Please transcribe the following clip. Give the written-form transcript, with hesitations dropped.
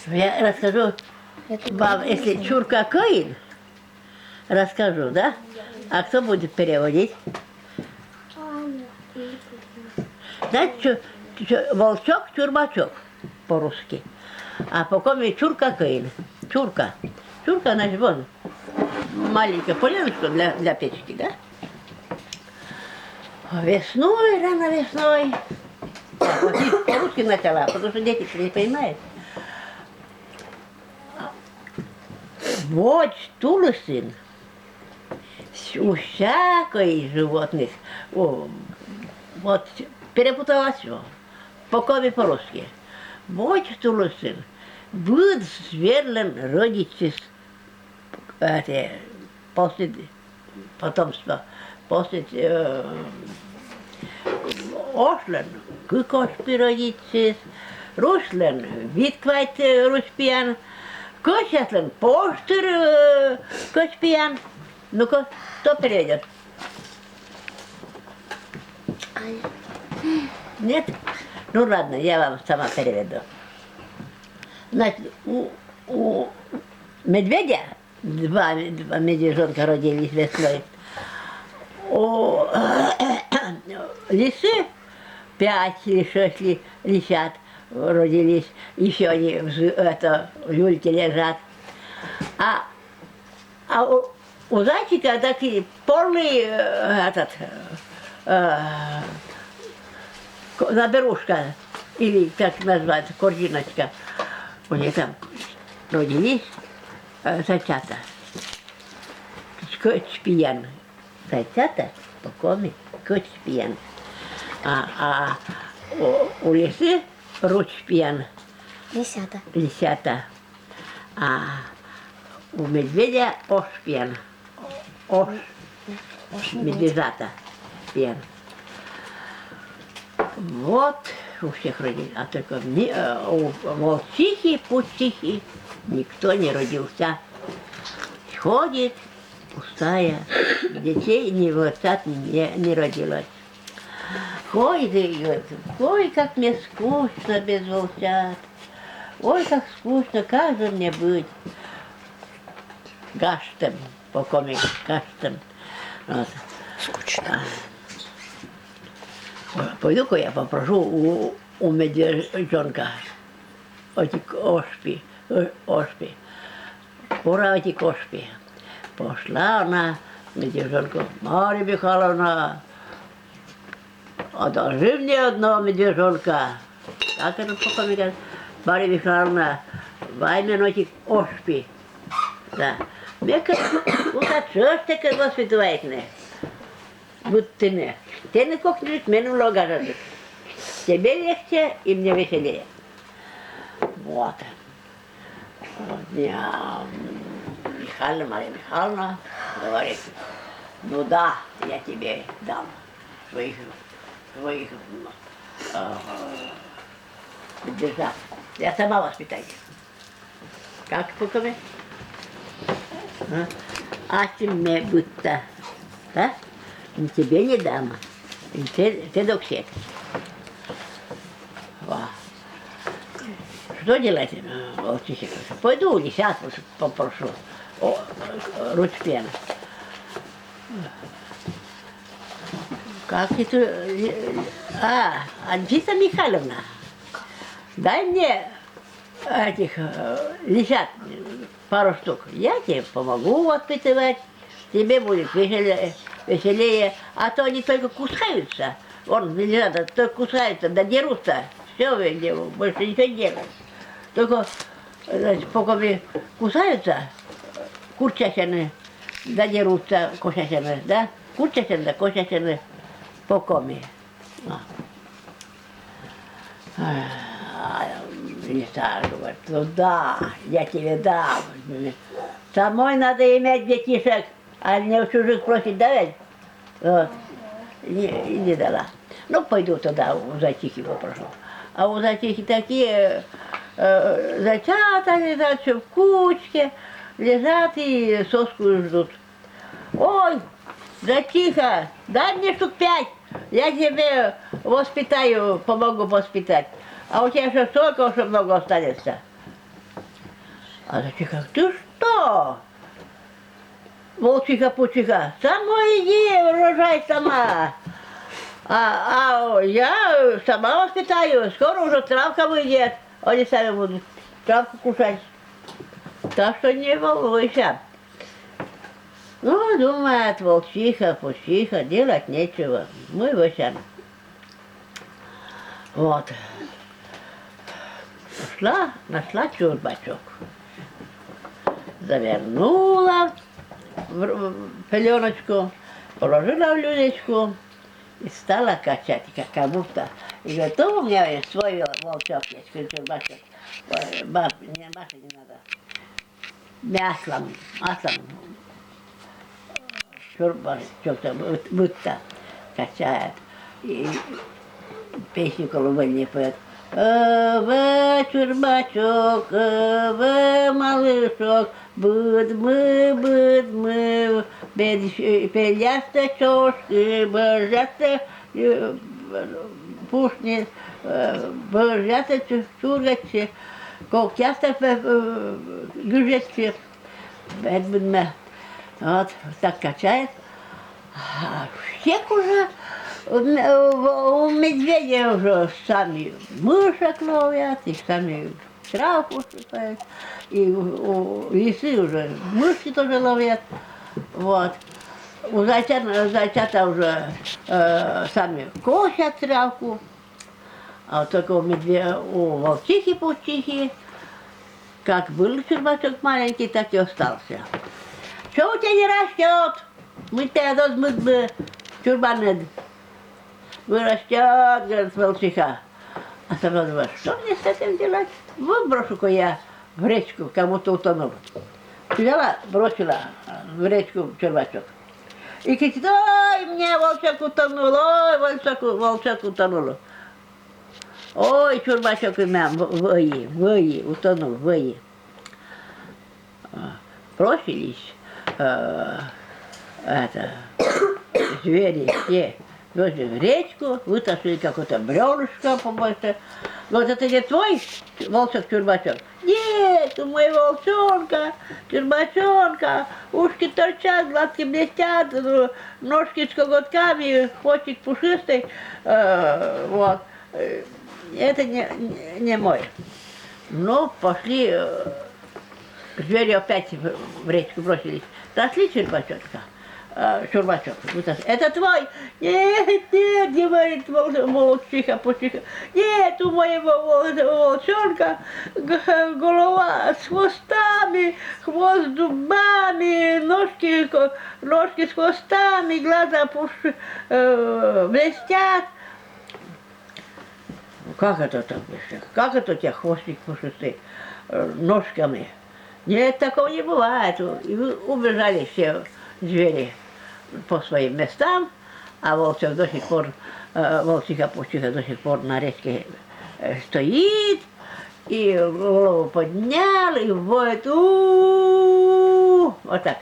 Я расскажу вам, если Чурка Коин, расскажу, да? А кто будет переводить? Знаете, волчок, чурбачок по-русски. А по-коми Чурка Коин. Чурка. Чурка, значит, вон, маленькая поляночка для печки, да? Весной, рано весной. Вот по-русски начала, потому что дети не понимают. Вот тулусин у всякой животных, вот перепутала все, по-коми по-русски. Вот тулусин, будет сверлен родичи после потомства, после ошлен, кукошпи родичи, рушлен, витквайт руспиан, Кочатлен, поштер, кочпиян. Ну-ка, кто переведет? Нет? Ну ладно, я вам сама переведу. Значит, у медведя два медвежонка родились весной. У лисы 5 или 6 лисят родились, еще они в люльке лежат. А у зайчика такие полный наберушка, или как называется, корзиночка. У них там родились зайчата. Кочпиян. Зайчата, по-коми, кочпиян. А у лисы ручпиян. Лисята. Лисята. А у медведя ошпиян. Медвежата. Пьян. Вот у всех родились. А только у волчихи, пучихи никто не родился. Ходит пустая. Детей ни волчат не родилось. Ходит и говорит, ой, как мне скучно без волчат. Ой, как скучно, как же мне быть гаштем, по-коми гаштем. Вот. Скучно. Пойду-ка я попрошу у медвежонка эти ошпи. Ура, эти ошпи. Пошла она медвежонку, Марья Михайловна, одолжи мне одного медвежонка. Как это по-коми говорят? Марья Михайловна, ваймен эти ошпи. Да. Мне кажется, что ж таке воспитывательное? Вот ты не. Ты не как-нибудь мену много разок. Тебе легче и мне веселее. Вот. Михайловна, Марья Михайловна говорит, ну да, я тебе дам своих медвежат. Я сама воспитаю. Как по-коми? А ты мне будто, да? Тебе не дам. Ты доксет. Что делать? Пойду лисят попрошу. Ручпен. Как это? Анфиса Михайловна, дай мне этих лисят пару штук. Я тебе помогу воспитывать. Тебе будет веселее, а то они только кусаются. Вон, лежат, только кусаются, да дерутся. Все, больше ничего не делают. Только, значит, пока кусаются, курчасины, да дерутся, кошасины, да? Курчасины, да кошасины, покоми. Лиса говорит, ну да, я тебе дам. Самой надо иметь детишек. А мне у чужих просить давать? Вот. Не дала. Ну, пойду туда, у зайчихи попрошу. А у зайчихи такие зайчата лежат, все в кучке, лежат и соску ждут. Ой, зайчиха, дай мне штук 5, я тебе воспитаю, помогу воспитать. а у тебя что, столько уже много останется? А зайчиха, ты что? Волчиха-пучиха, самой иди, урожай сама. А я сама воспитаю, скоро уже травка выйдет, они сами будут травку кушать. Так что не волнуйся. Ну, думает, волчиха, пучиха, делать нечего. Мы высям. Вот. Нашла чурбачок. Завернула в пеленочку, положила в люлечку и стала качать, как будто. И говорит, у меня есть свой волчок, есть чурбачок. Маша не надо. Маслом чурбачок будто качает. И песню колыбельную поет. Чурбачок, малышок, быд-мы, пелясте чошки, божасте пушни, божасте чургачи, когтясте гюжечки. Вот так качает. Всех уже у медведя уже сами мышек ловят, и сами травку шукают, и у лисы уже мышки тоже ловят. Вот. У зайчата уже сами косят травку, а вот только у волчихи-пучихи, как был чурбачок маленький, так и остался. Что у тебя не растет? Мы тебя должны бы чурбанед. Вырастет, говорит волчиха. А сама думает, что мне с этим делать? Выброшу-ка я в речку, кому-то утонул. Взяла, бросила в речку чурбачок. И кричит, ой, мне волчок утонул, ой, волчок утонул. Ой, чурбачок у меня выи, утонул, выи. Бросились звери все. Вышли в речку, вытащили какое-то бревнышко побольше. Вот это не твой волчок-чурбачок? Нет, у моего волчонка, чурбачонка, ушки торчат, глазки блестят, ножки с коготками, хвостик пушистый. Вот. Это не мой. Ну, пошли, звери опять в речку бросились. Нашли чурбачочка. Чурбачок. Это твой? Нет, говорит волчиха-пучиха. Нет, у моего волчонка голова с хвостами, хвост с зубами, ножки с хвостами, глаза блестят. Как это так блестят? Как это у тебя хвостик пушистый ножками? Нет, такого не бывает. И убежали все звери по своим местам, а волчок до сих пор, волчиха-пучиха до сих пор на речке стоит, и голову поднял, и воет, вот так.